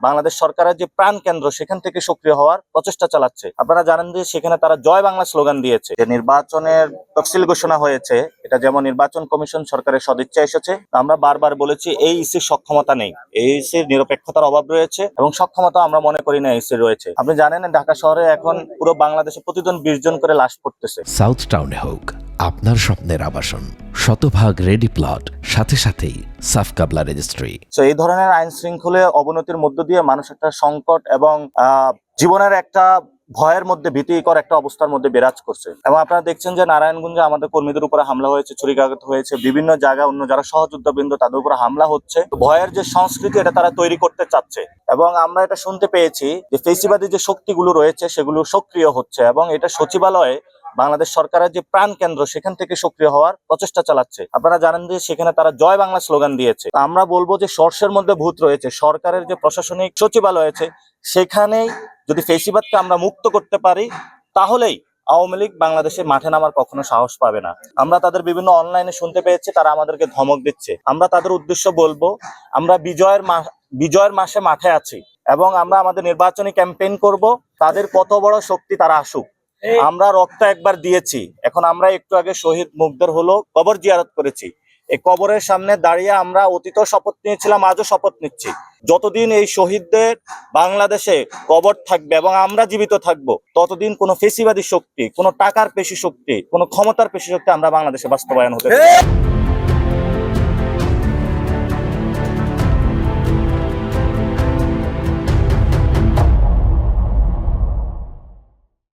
বাংলাদেশ সরকারের যে প্রাণ কেন্দ্র সেখান থেকে সক্রিয় হওয়ার প্রচেষ্টা চালাচ্ছে। আপনারা জানেন যে সেখানে তারা জয় বাংলা স্লোগান দিয়েছে। যে নির্বাচনের তফসিল ঘোষণা হয়েছে, এটা যেমন নির্বাচন কমিশন সরকারের সদিচ্ছা এসেছে, আমরা বারবার বলেছি এই ইসির সক্ষমতা নেই, এই ইসির নিরপেক্ষতার অভাব রয়েছে এবং সক্ষমতা আমরা মনে করি না ইসির রয়েছে। আপনি জানেন ঢাকা শহরে এখন পুরো বাংলাদেশে প্রতিদিন 20 জন করে লাশ পড়তেছে। সাউথ টাউনে হোক আপনার স্বপ্নের আবাসন, শতভাগ রেডি প্লট, সাথে সাথেই সাফ কাবলা রেজিস্ট্রি। তো এই ধরনের আইন শৃঙ্খলের অবনতির মধ্য দিয়ে মানুষ একটা সংকট এবং জীবনের একটা ভয়ের মধ্যে, ভীতিকর একটা অবস্থার মধ্যে বিরাজ করছে। এবং আপনারা দেখছেন যে নারায়ণগঞ্জে আমাদের কর্মীদের উপরে হামলা হয়েছে, ছুরিকাঘাত হয়েছে, বিভিন্ন জায়গায় অন্য যারা সহযোদ্ধাবৃন্দ তাদের উপরে হামলা হচ্ছে। ভয়ের যে সংস্কৃতি এটা তারা তৈরি করতে চাচ্ছে এবং আমরা এটা শুনতে পেয়েছি যে ফেসিবাদী যে শক্তিগুলো রয়েছে সেগুলো সক্রিয় হচ্ছে এবং এটা সচিবালয়ে বাংলাদেশ সরকারের যে প্রাণ কেন্দ্র সেখান থেকে সক্রিয় হওয়ার প্রচেষ্টা চালাচ্ছে। আপনারা জানেন যে সেখানে তারা জয় বাংলা স্লোগান দিয়েছে। আমরা বলবো যে সর্ষের মধ্যে ভূত রয়েছে। সরকারের যে প্রশাসনিক সচিবালয় আছে সেখানেই যদি ফেসিবাদকে আমরা মুক্ত করতে পারি তাহলেই আওয়ামী লীগ বাংলাদেশে মাঠে নামার কখনো সাহস পাবে না। আমরা তাদের বিভিন্ন অনলাইনে শুনতে পেয়েছি তারা আমাদেরকে ধমক দিচ্ছে। আমরা তাদের উদ্দেশ্য বলবো, আমরা বিজয়ের মাসে মাঠে আছি এবং আমরা আমাদের নির্বাচনী ক্যাম্পেইন করব। তাদের কত বড় শক্তি তারা আসুক, আমরা রক্ত একবার দিয়েছি। এখন আমরা একটু আগে শহীদ মুগ্ধের হলো কবর জিয়ারত করেছি। এই কবরের সামনে দাঁড়িয়ে আমরা অতীতও শপথ নিয়েছিলাম, আজও শপথ নিচ্ছি। যতদিন এই শহীদদের বাংলাদেশে কবর থাকবে এবং আমরা জীবিত থাকব, ততদিন কোনো ফেসিবাদী শক্তি, কোনো টাকার পেশি শক্তি, কোনো ক্ষমতার পেশি শক্তি আমরা বাংলাদেশে বাস্তবায়ন হতে দেব না।